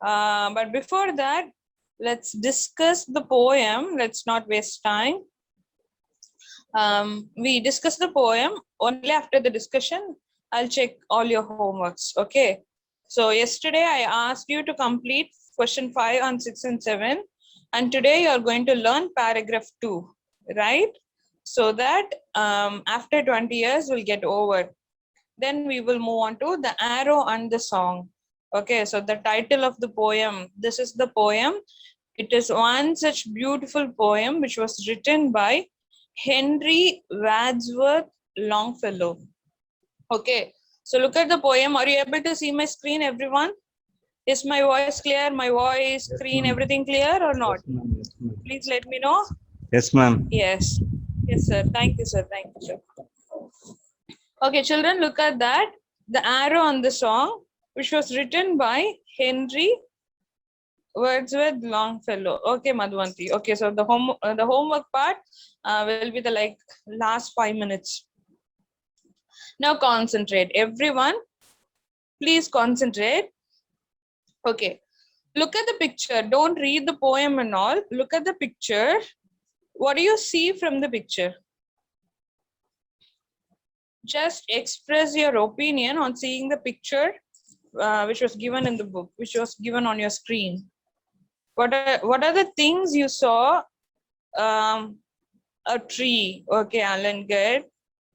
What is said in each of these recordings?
But before that, let's discuss the poem. Let's not waste time. We discuss the poem. Only after the discussion, I'll check all your homeworks. Okay. So yesterday I asked you to complete question 5 on 6 and 7. And today you're going to learn paragraph 2, right? So that after 20 years we'll get over. Then we will move on to the arrow and the song. Okay, so the title of the poem, this is the poem. It is one such beautiful poem which was written by Henry Wadsworth Longfellow. Okay, so look at the poem. Are you able to see my screen, everyone? Is my voice clear? My voice, screen, everything clear or not? Yes, ma'am. Please let me know. Yes, ma'am. Yes. Yes, sir. Thank you, sir. Thank you, sir. Okay, children, look at that. The arrow on the song, which was written by Henry Wordsworth Longfellow. Okay, Madhvanti. Okay, so the homework part will be the last 5 minutes. Now concentrate. Everyone, please concentrate. Okay, look at the picture. Don't read the poem and all. Look at the picture. What do you see from the picture? Just express your opinion on seeing the picture which was given in the book, which was given on your screen. What are the things you saw? A tree. Okay, Alan, good.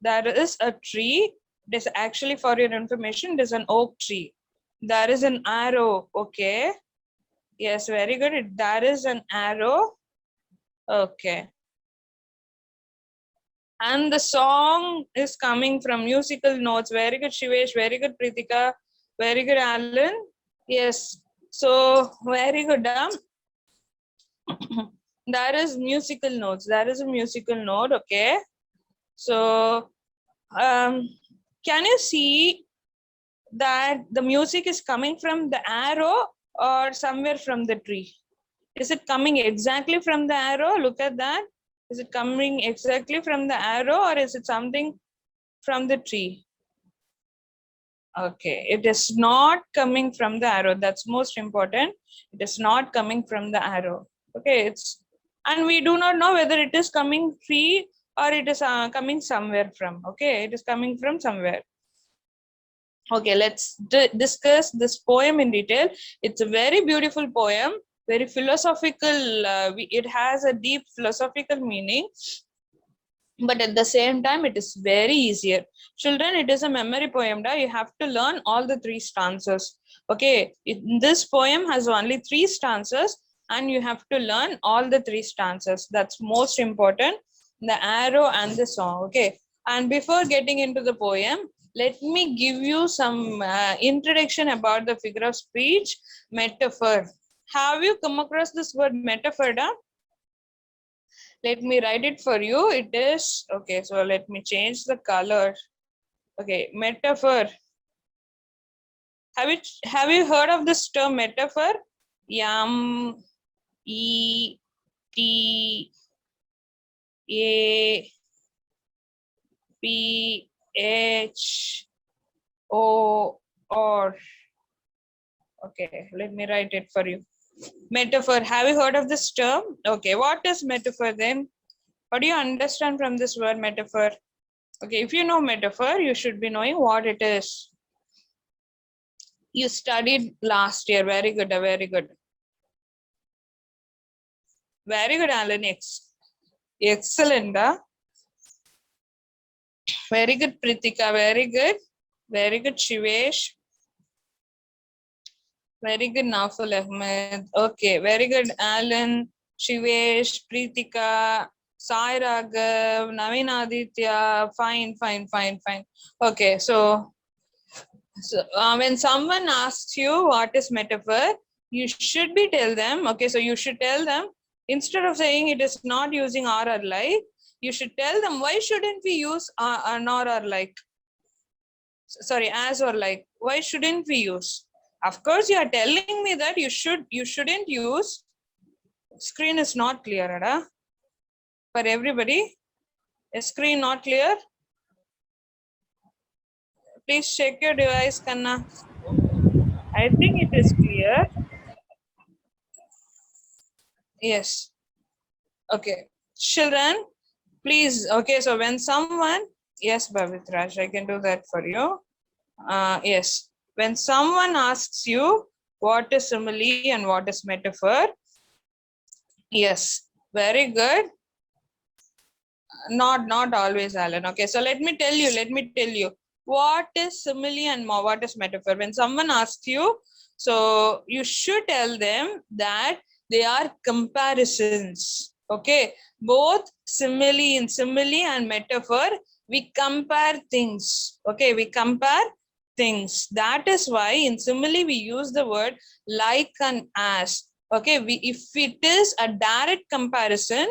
There is a tree. This actually, for your information, there's an oak tree. There is an arrow. Okay. Yes, very good. There is an arrow. Okay. And the song is coming from musical notes. Very good, Shivesh. Very good, Pritika. Very good, Alan. Yes. So, very good. There is musical notes. There is a musical note. Okay. So, can you see that the music is coming from the arrow or somewhere from the tree? Is it coming exactly from the arrow? Look at that. Is it coming exactly from the arrow or is it something from the tree? Okay, it is not coming from the arrow. That's most important. It is not coming from the arrow. Okay, and we do not know whether it is coming tree or it is coming somewhere from. Okay, it is coming from somewhere. Okay, let's discuss this poem in detail. It's a very beautiful poem, very philosophical. It has a deep philosophical meaning, but at the same time, it is very easier. Children, it is a memory poem. You have to learn all the 3 stanzas. Okay, this poem has only 3 stanzas, and you have to learn all the 3 stanzas. That's most important. The arrow and the song. Okay, and before getting into the poem, let me give you some introduction about the figure of speech, metaphor. Have you come across this word metaphor? Let me write it for you. It is, okay, so let me change the color. Okay, metaphor. Have you heard of this term metaphor? M E T A P H O R. Okay, let me write it for you. Metaphor. Have you heard of this term? Okay, what is metaphor then? What do you understand from this word metaphor? Okay, if you know metaphor, you should be knowing what it is. You studied last year. Very good, very good. Very good, Alan. Excellent. Very good, Pritika. Very good. Very good, Shivesh. Very good, Naful Ahmed. Okay, very good, Alan, Shivesh, Pritika, Sai Raghav, Naveen Aditya. Fine. Okay, so when someone asks you what is metaphor, you should be tell them. Okay, so you should tell them, instead of saying it is not using or like, you should tell them why shouldn't we use nor or like. Sorry, as or like. Why shouldn't we use? Of course, you are telling me that you shouldn't use. Screen is not clear, Ada. For everybody, a screen not clear. Please check your device, Kanna. I think it is clear. Yes. Okay. Children, please. Okay. So when someone, yes, Babitraj, I can do that for you. Yes. When someone asks you what is simile and what is metaphor, yes, very good. Not always, Alan. Okay, so let me tell you what is simile and what is metaphor. When someone asks you, so you should tell them that they are comparisons. Okay, both simile and metaphor, we compare things. Okay, we compare things. That is why in simile we use the word like and as. Okay, if it is a direct comparison,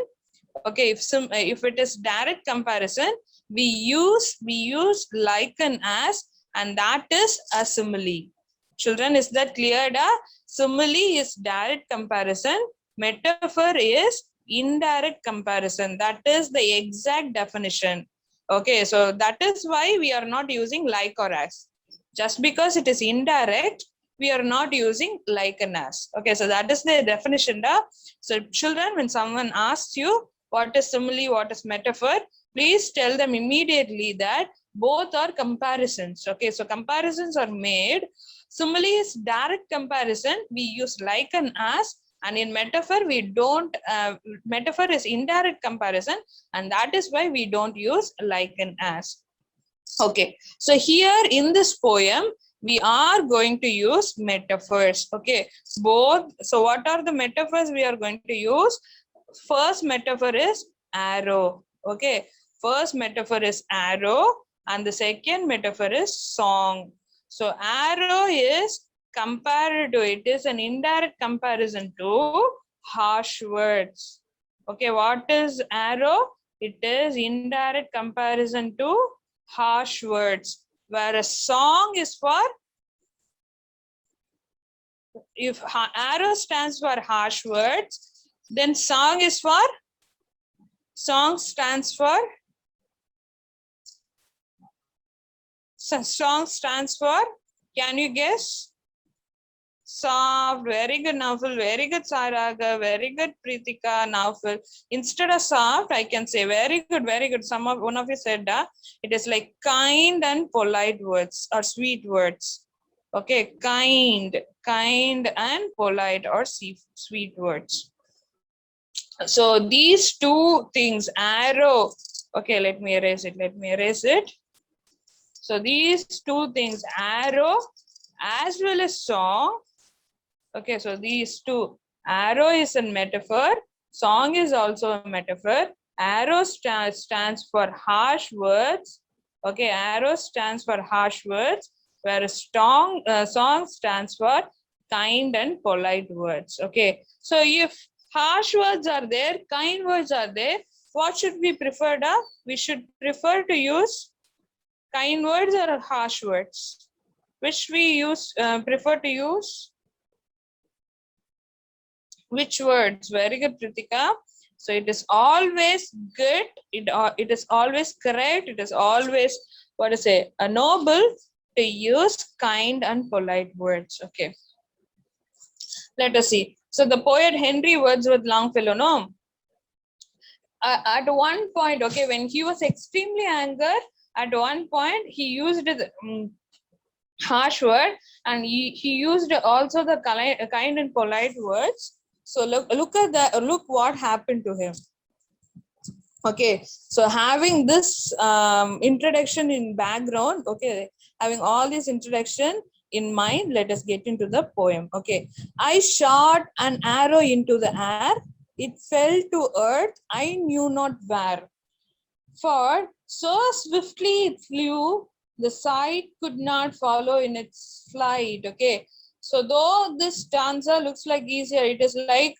okay, if it is direct comparison, we use like and as, and that is a simile. Children, is that clear? Simile is direct comparison, metaphor is indirect comparison. That is the exact definition. Okay, so that is why we are not using like or as. Just because it is indirect, we are not using like and as. Okay, so that is the definition. So children, when someone asks you what is simile, what is metaphor, please tell them immediately that both are comparisons. Okay, so comparisons are made. Simile is direct comparison, we use like and as, and in metaphor we don't, metaphor is indirect comparison, and that is why we don't use like and as. Okay, so here in this poem we are going to use metaphors. Okay, both. So what are the metaphors we are going to use? First metaphor is arrow. Okay, first metaphor is arrow, and the second metaphor is song. So arrow is compared to, it is an indirect comparison to harsh words. Okay, what is arrow? It is indirect comparison to harsh words, whereas song is for, if arrow stands for harsh words, then song is for, song stands for, song stands for, can you guess? Soft. Very good, Naufal. Very good, Saraga. Very good, Pritika, Naufal. Instead of soft, I can say very good, very good. One of you said it is like kind and polite words or sweet words. Okay, kind and polite or sweet words. So these two things, arrow. Okay, let me erase it. So these two things, arrow as well as song. Okay, so these two, arrow is a metaphor, song is also a metaphor. Arrow stands for harsh words. Okay, arrow stands for harsh words, whereas song stands for kind and polite words. Okay, so if harsh words are there, kind words are there, what should we prefer? We should prefer to use kind words or harsh words? Which we prefer to use? Which words? Very good, Pritika. So it is always good. It is always correct. It is always, what to say, a noble to use kind and polite words. Okay. Let us see. So the poet Henry Wordsworth Longfellow, no, at one point, okay, when he was extremely angry, at one point he used the harsh word, and he used also the kind and polite words. So look at that, look what happened to him. Okay, so having this introduction in background, okay, having all this introduction in mind, let us get into the poem. Okay, I shot an arrow into the air, it fell to earth, I knew not where, for so swiftly it flew, the sight could not follow in its flight. Okay, so though this stanza looks like easier, it is like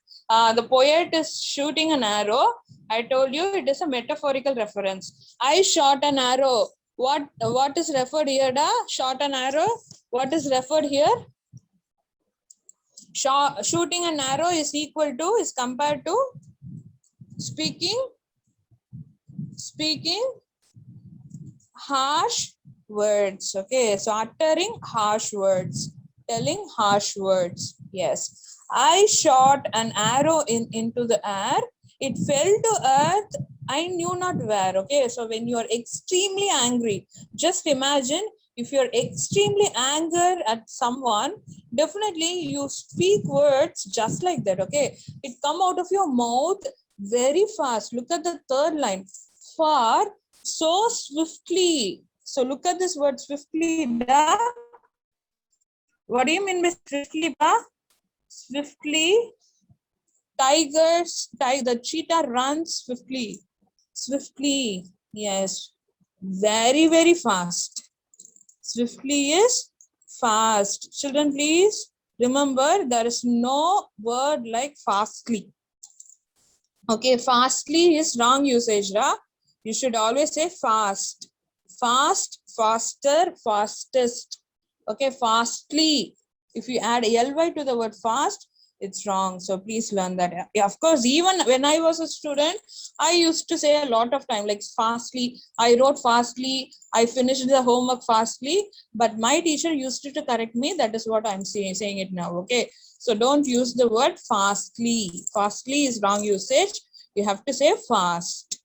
the poet is shooting an arrow. I told you it is a metaphorical reference. I shot an arrow. What is referred here? Shot an arrow. What is referred here? Shooting an arrow is equal to, is compared to speaking harsh words. Okay, so uttering harsh words, telling harsh words. Yes. I shot an arrow into the air. It fell to earth. I knew not where. Okay. So when you are extremely angry, just imagine if you're extremely angry at someone, definitely you speak words just like that. Okay. It come out of your mouth very fast. Look at the third line. Far, so swiftly. So look at this word swiftly. Da. What do you mean by swiftly, pa? Swiftly. The cheetah runs swiftly. Swiftly. Yes. Very, very fast. Swiftly is fast. Children, please remember there is no word like fastly. Okay, fastly is wrong usage, Ra. You should always say fast. Fast, faster, fastest. Okay, fastly. If you add ly to the word fast, it's wrong. So please learn that. Yeah, of course, even when I was a student, I used to say a lot of time like fastly. I wrote fastly. I finished the homework fastly. But my teacher used to correct me. That is what I'm saying it now. Okay. So don't use the word fastly. Fastly is wrong usage. You have to say fast.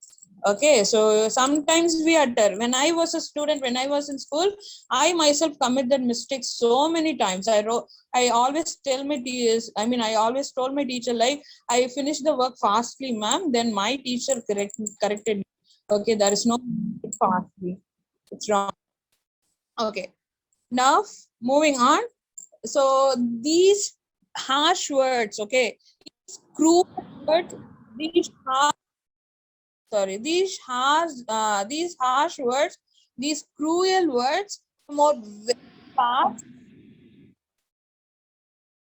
Okay, so sometimes we utter. When I was a student, when I was in school, I myself committed mistakes so many times. I always tell my teachers, I always told my teacher, like, I finished the work fastly, ma'am. Then my teacher corrected me. Okay, there is no fastly. It's wrong. Okay, now moving on. So these harsh words, okay, cruel words, these harsh, these harsh words, these cruel words came out very fast,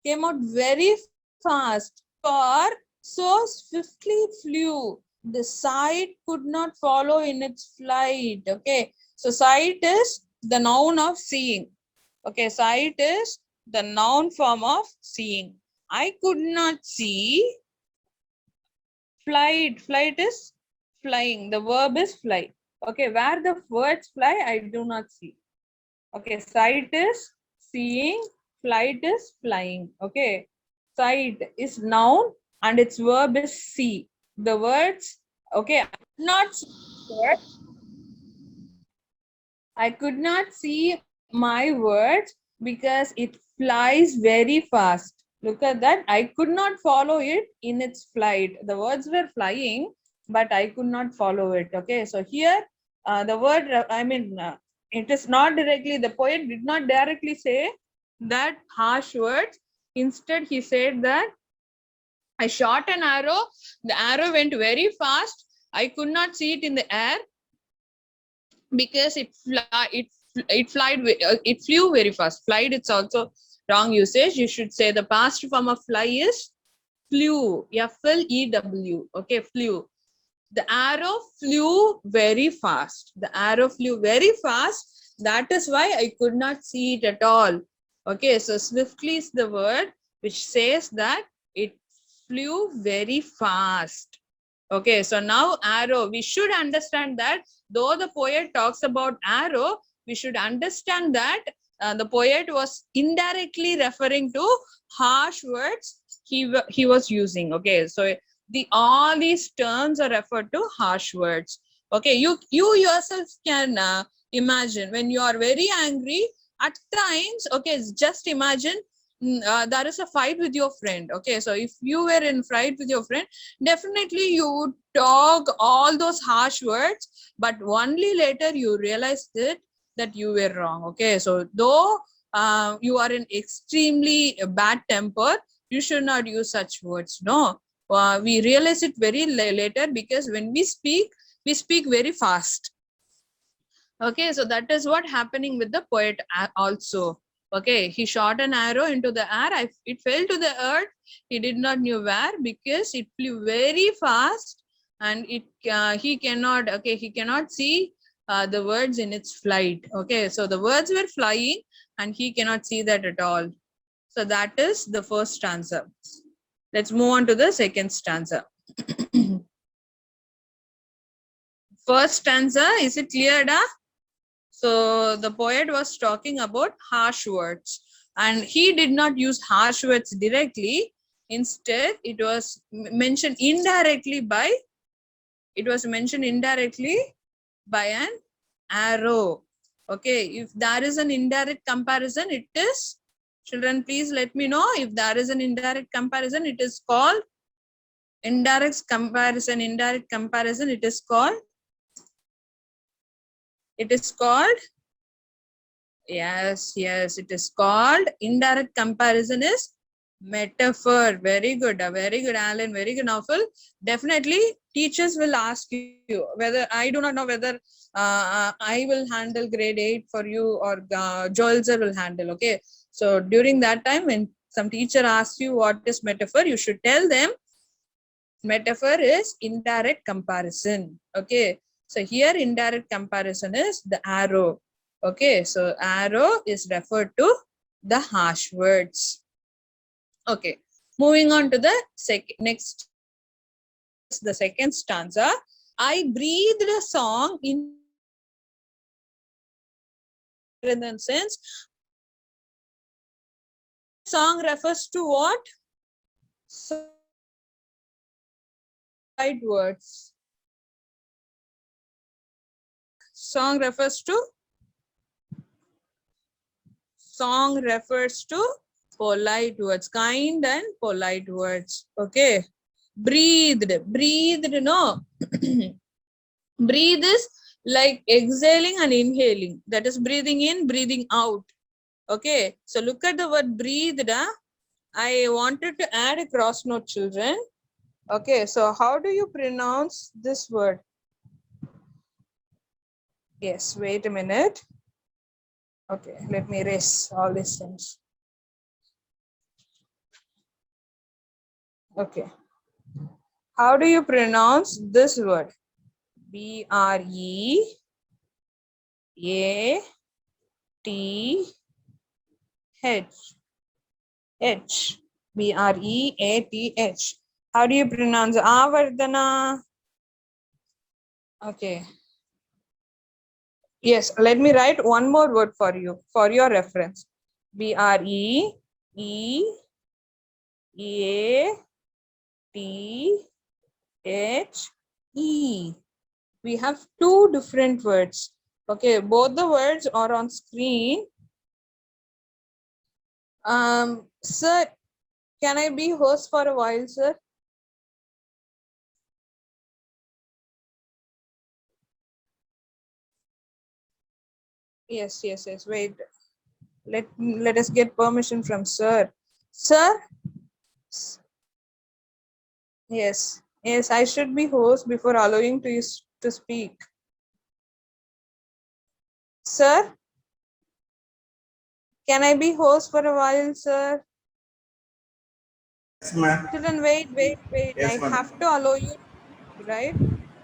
came out very fast, for so swiftly flew. The sight could not follow in its flight. Okay, so sight is the noun of seeing. Okay, sight is the noun form of seeing. I could not see. Flight is flying. The verb is fly. Okay, where the words fly, I do not see. Okay, sight is seeing, flight is flying. Okay, sight is noun and its verb is see. The words, okay, I could not see words. I could not see my words because it flies very fast. Look at that. I could not follow it in its flight. The words were flying, but I could not follow it. Okay, so here the word, it is not directly, the poet did not directly say that harsh words. Instead, he said that I shot an arrow. The arrow went very fast. I could not see it in the air because it flew very fast. Flight, it's also wrong usage. You should say the past form of fly is flew. Flew. Okay, flew. The arrow flew very fast. The arrow flew very fast. That is why I could not see it at all. Okay, so swiftly is the word which says that it flew very fast. Okay, so now arrow, we should understand that though the poet talks about arrow, we should understand that the poet was indirectly referring to harsh words he was using. Okay, so all these terms are referred to harsh words. Okay, you yourself can imagine when you are very angry at times. Okay, just imagine there is a fight with your friend. Okay, so if you were in fight with your friend, definitely you would talk all those harsh words, but only later you realized that you were wrong. Okay, so though you are in extremely bad temper, you should not use such words. No, we realize it very later because when we speak very fast. Okay, so that is what happening with the poet also. Okay, he shot an arrow into the air. It fell to the earth. He did not know where because it flew very fast, and he cannot see the words in its flight. Okay, so the words were flying, and he cannot see that at all. So that is the first stanza. Let's move on to the second stanza. First stanza, is it clear, da? So the poet was talking about harsh words. And he did not use harsh words directly. Instead, it was mentioned indirectly by an arrow. Okay, if there is an indirect comparison, it is, children, please let me know if there is an indirect comparison, it is called indirect comparison. It is called yes, it is called indirect comparison is metaphor. Very good, Alan, very good. Naufal. Definitely teachers will ask you whether, I do not know whether I will handle grade 8 for you or Joel sir will handle. Okay, so during that time when some teacher asks you what is metaphor, you should tell them metaphor is indirect comparison. Okay, so here indirect comparison is the arrow. Okay, so arrow is referred to the harsh words. Okay, moving on to the next, the second stanza. I breathed a song in the sense, song refers to what? So, right words. Song refers to polite words, kind and polite words. Okay, breathed, no. Breathe is like exhaling and inhaling, that is breathing in, breathing out. Okay, so look at the word breathed. I wanted to add a cross note, children. Okay, so how do you pronounce this word? Yes, wait a minute. Okay, let me erase all these things. Okay, how do you pronounce this word? B-R-E-A-T-H. B-R-E-A-T-H. How do you pronounce Avardhana? Okay. Yes, let me write one more word for you, for your reference. B-R-E-E-A-T-H-E. We have two different words. Okay, both the words are on screen. Sir, can I be host for a while, sir? Yes. Wait. Let us get permission from sir. Sir? Yes, I should be host before allowing to you to speak. Sir? Can I be host for a while, sir? Yes, ma'am. Children, wait. Yes, I have to allow you, right?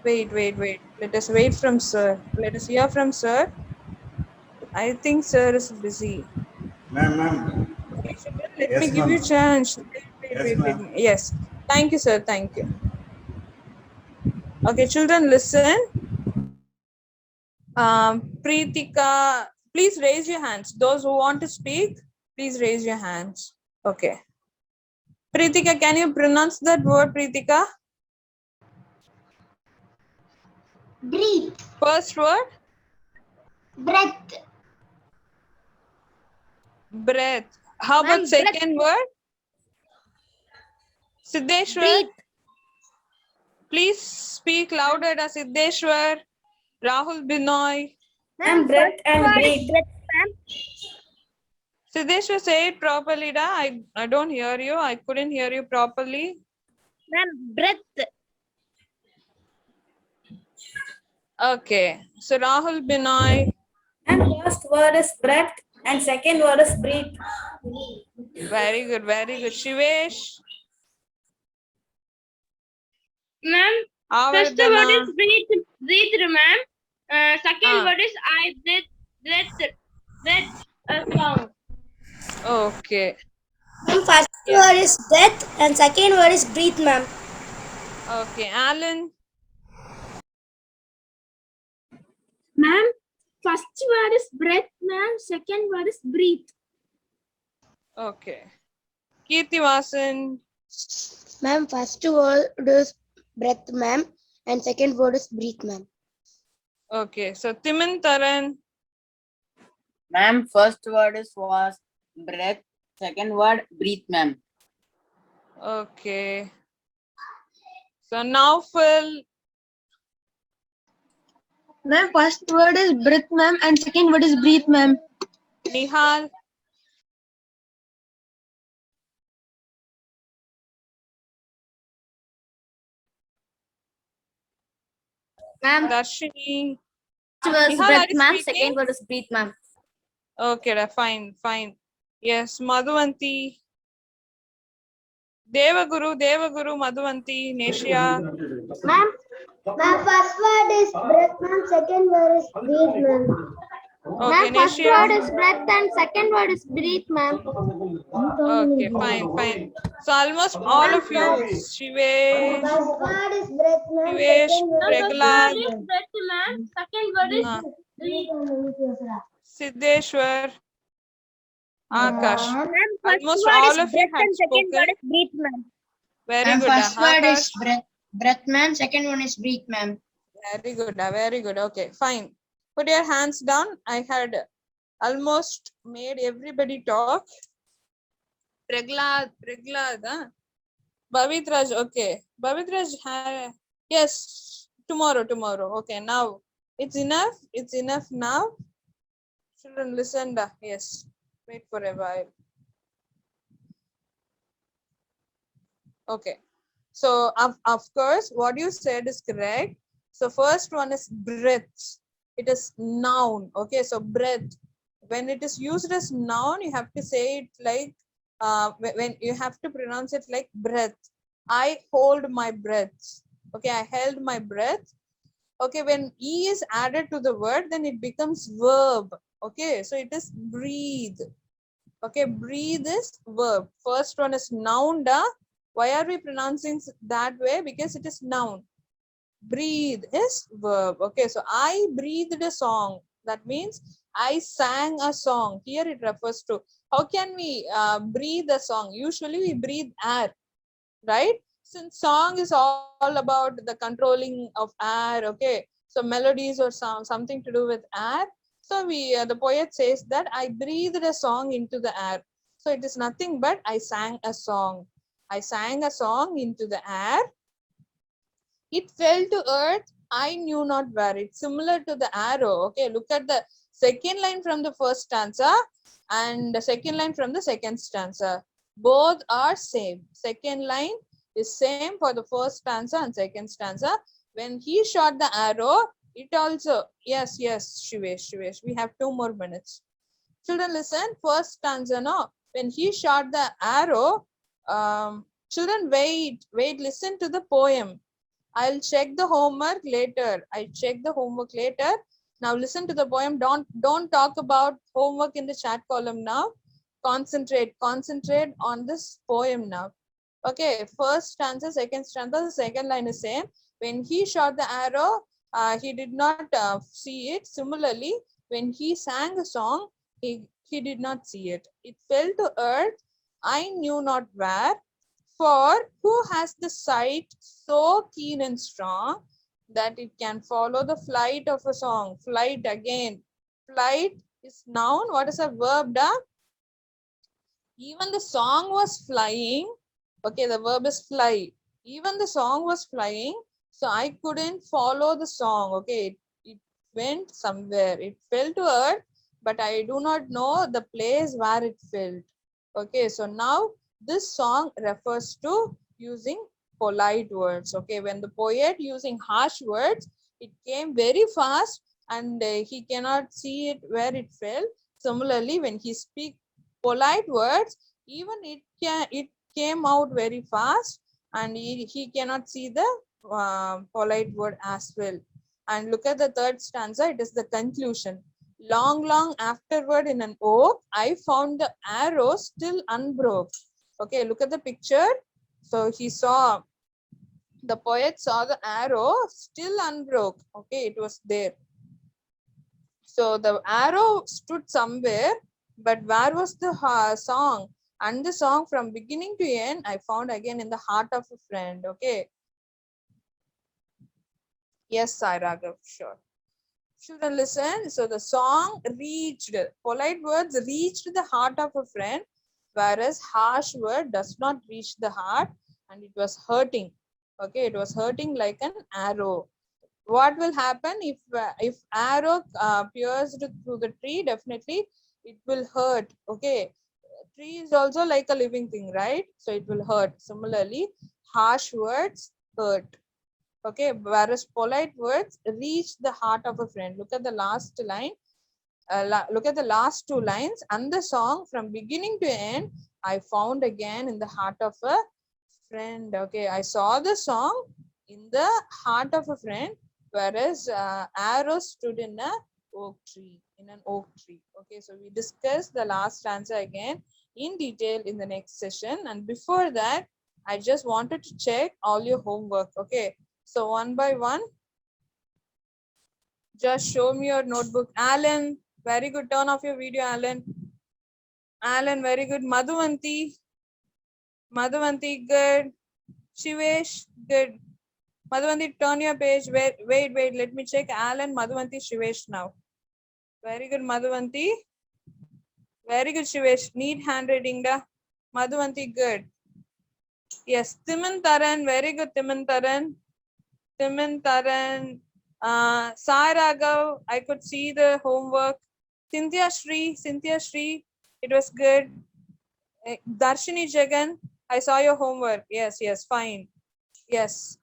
Wait. Let us wait from sir. Let us hear from sir. I think sir is busy. Ma'am. Okay, children, let me Yes, give you a ma'am. chance. Yes, Wait. ma'am. Yes. Thank you, sir. Thank you. Okay, children, listen. Preetika, please raise your hands. Those who want to speak, please raise your hands. Okay. Preetika, can you pronounce that word, Preetika? Breathe. First word? Breath. Breath. How about second word? Siddheshwar? Breathe. Please speak louder, Siddheshwar. Rahul Binoy. Ma'am, breath and breathe. Siddheshwar, say it properly. I don't hear you. I couldn't hear you properly. Ma'am, breath. Okay. So Rahul Binoy. And first word is breath and second word is breathe. Very good. Shivesh. Ma'am, first word is breathe, ma'am. Second word is I breath song. Okay. Ma'am, first word is breath and second word is breathe, ma'am. Okay. Alan. Ma'am, first word is breath, ma'am. Second word is breathe. Okay. Kirtivasan. Ma'am, first word is breath, ma'am, and second word is breathe, ma'am. Okay. So Timintaran. Ma'am, first word was breath. Second word, breathe, ma'am. Okay. So Naufal. Ma'am, first word is breath, ma'am, and second word is breathe, ma'am. Nihal. Ma'am, Darshini. first word is Nihal, are breath, you ma'am. speaking? Second word is breathe, ma'am. Okay, fine, fine. Yes, Madhuvanti. Devaguru, Madhuvanti, Neshia. Ma'am, first word is breath, ma'am, second word is breathe, ma'am. Okay, First Neshia. word is breath and second word is breathe, ma'am. Okay, fine, fine. So almost all of you, Shivesh, First word is breath, ma'am, Shivesh, second word is Preglad, Breath, ma'am. Second word is uh, Siddheshwar, Akash. ma'am. Almost all of you had spoken. breathe, ma'am. Very good, Akash. Breath, ma'am, second one is breathe, ma'am. Very good, very good. Okay, fine. Put your hands down. I had almost made everybody talk. Preglad, Bavitraj, okay. Bavitraj, yes, tomorrow. Okay, now it's enough. It's enough now. Children, listen. Yes, wait for a while. Okay. So, of course, what you said is correct. So, first one is breath. It is noun. Okay, so breath. When it is used as noun, you have to say it like, when you have to pronounce it like breath. I hold my breath. Okay, I held my breath. Okay, when E is added to the word, then it becomes verb. Okay, so it is breathe. Okay, breathe is verb. First one is noun. Why are we pronouncing that way? Because it is noun. Breathe is verb. Okay, so I breathed a song. That means I sang a song. Here it refers to. How can we breathe a song? Usually we breathe air, right? Since song is all about the controlling of air, okay? So melodies or something to do with air. So the poet says that I breathed a song into the air. So it is nothing but I sang a song. I sang a song into the air. It fell to earth. I knew not where. It's similar to the arrow. Okay, look at the second line from the first stanza and the second line from the second stanza. Both are same. Second line is same for the first stanza and second stanza. When he shot the arrow, it also, yes, Shivesh, we have 2 more minutes. Children, listen. First stanza, no. When he shot the arrow, children, wait, listen to the poem. I'll check the homework later. I check the homework later. Now listen to the poem. Don't talk about homework in the chat column now. Concentrate on this poem now. Okay, first stanza, second stanza, the second line is same. When he shot the arrow, he did not see it. Similarly, when he sang a song, he did not see it. It fell to earth. I knew not where. For who has the sight so keen and strong that it can follow the flight of a song? Flight again. Flight is noun. What is a verb? Even the song was flying. Okay, the verb is fly. Even the song was flying. So I couldn't follow the song. Okay, it went somewhere. It fell to earth, but I do not know the place where it fell. Okay, so now this song refers to using polite words. Okay, when the poet using harsh words, it came very fast and he cannot see it where it fell. Similarly, when he speak polite words, even it came out very fast and he cannot see the polite word as well. And look at the third stanza. It is the conclusion. Long afterward in an oak, I found the arrow still unbroke. Okay, look at the picture. So the poet saw the arrow still unbroke. Okay, it was there. So the arrow stood somewhere, but where was the song? And the song from beginning to end, I found again in the heart of a friend. Okay. Yes, Sai Raghav, sure. Children, listen. So the song reached, polite words reached the heart of a friend, whereas harsh word does not reach the heart, and it was hurting. Okay, it was hurting like an arrow. What will happen if arrow pierced through the tree? Definitely, it will hurt. Okay, tree is also like a living thing, right? So it will hurt. Similarly, harsh words hurt. Okay, whereas polite words reach the heart of a friend. Look at the last line. Look at the last two lines. And the song from beginning to end, I found again in the heart of a friend. Okay, I saw the song in the heart of a friend, whereas arrow stood in a oak tree, in an oak tree. Okay, so we discussed the last stanza again in detail in the next session. And before that, I just wanted to check all your homework. Okay, so one by one, just show me your notebook. Alan, very good. Turn off your video, Alan. Alan, very good. Madhuvanti, Madhuvanti, good. Shivesh, good. Madhuvanti, turn your page. Wait. Let me check. Alan, Madhuvanti, Shivesh now. Very good, Madhuvanti. Very good, Shivesh. Neat handwriting, da. Madhuvanti, good. Yes, Timan Taran, very good, Timan Taran. Timan Taran. Sai Raghav, I could see the homework. Cynthia Shri, it was good. Darshini Jagan, I saw your homework. Yes, fine. Yes.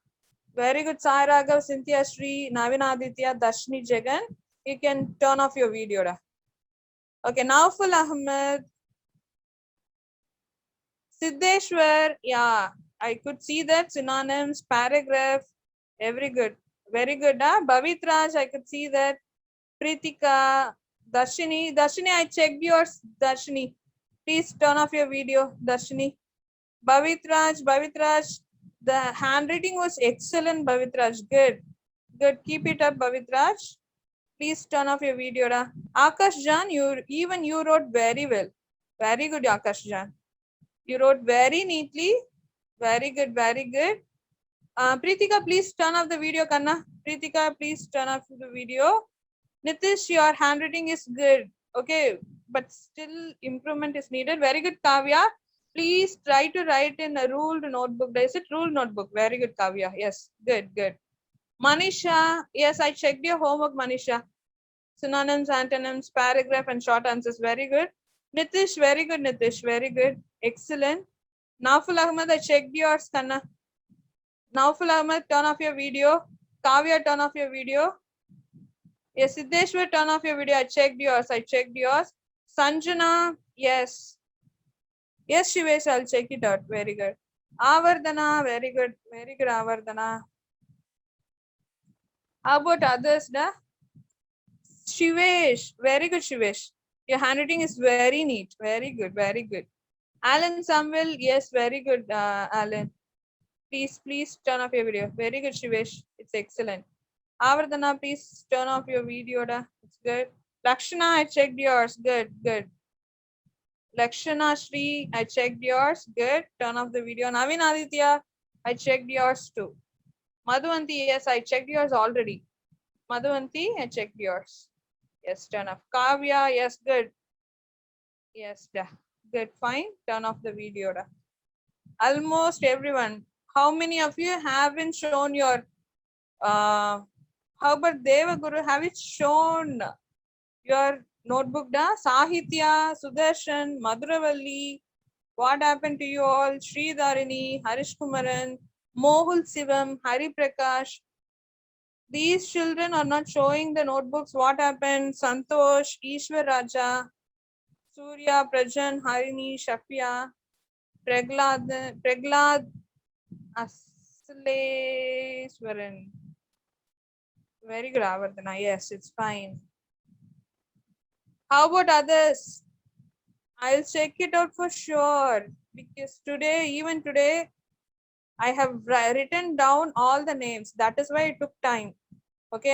Very good, Sai Raghav, Cynthia Shri, Navin Aditya, Darshini Jagan. You can turn off your video. Da. Okay, Nauful Ahmed. Siddheshwar, yeah, I could see that. Synonyms, paragraph, very good. Very good. Bavitraj, I could see that. Pritika, Darshini, I checked yours, Darshini. Please turn off your video, Darshini. Bavitraj, the handwriting was excellent, Bavitraj. Good. Keep it up, Bavitraj. Please turn off your video. Da. Akash Jan, you wrote very well. Very good, Akash Jan. You wrote very neatly. Very good. Pritika, please turn off the video, Kanna. Pritika, please turn off the video. Nitish, your handwriting is good. Okay, but still improvement is needed. Very good, Kavya. Please try to write in a ruled notebook. Is it ruled notebook? Very good, Kavya. Yes, good. Manisha, yes, I checked your homework, Manisha. Synonyms, antonyms, paragraph, and short answers. Very good. Nitish, very good, Nitish. Very good. Excellent. Nauful Ahmed, I checked yours, Kanna. Nauful Ahmed, turn off your video. Kavya, turn off your video. Yes, Siddheshwar, turn off your video. I checked yours. Sanjana, yes. Yes, Shivesh, I'll check it out. Very good. Avardhana, very good, Avardhana. How about others, da? Shivesh, very good, Shivesh. Your handwriting is very neat. Very good. Alan Samuel, yes, very good, Alan. Please turn off your video. Very good, Shivesh. It's excellent. Avardhana, please turn off your video. Da. It's good. Lakshana, I checked yours. Good. Lakshana Shri, I checked yours. Good. Turn off the video. Navin Aditya, I checked yours too. Madhuvanti, yes, I checked yours already. Madhuvanti, I checked yours. Yes, turn off. Kavya, yes, good. Yes, da. Good, fine. Turn off the video. Da. Almost everyone. How many of you haven't shown your how about Devaguru? Have it shown your notebook? Da? Sahitya, Sudarshan, Madhuravalli. What happened to you all? Sri Dharini, Harish Kumaran, Mohul Sivam, Hari Prakash. These children are not showing the notebooks. What happened? Santosh, Ishwar Raja, Surya, Prajan, Harini, Shafia, Preglad, Asleswaran. Very good, Avardhana. Yes, it's fine. How about others? I'll check it out for sure. Because even today, I have written down all the names. That is why it took time. Okay,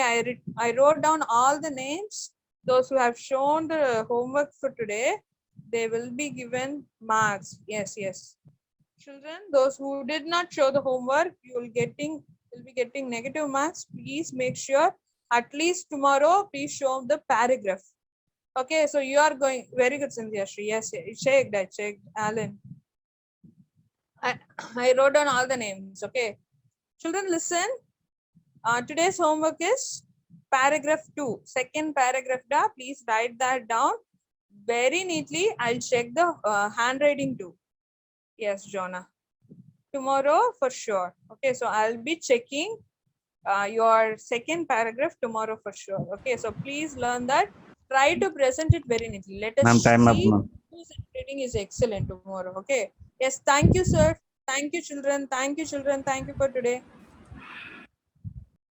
I wrote down all the names. Those who have shown the homework for today, they will be given marks. Yes, yes. Children, those who did not show the homework, you will be getting negative marks. Please make sure at least tomorrow, please show the paragraph. Okay, so you are going very good, Cynthia Shri. Yes, checked, I checked. Alan. I wrote down all the names. Okay. Children, listen. Today's homework is paragraph 2. Second paragraph, please write that down very neatly. I'll check the handwriting too. Yes, Jonah. Tomorrow for sure. Okay, so I'll be checking your second paragraph tomorrow for sure. Okay, so please learn that. Try to present it very neatly. Let us Ma'am, time up, see ma'am. whose handwriting is excellent tomorrow. Okay. Yes, thank you, sir. Thank you, children. Thank you, children. Thank you for today.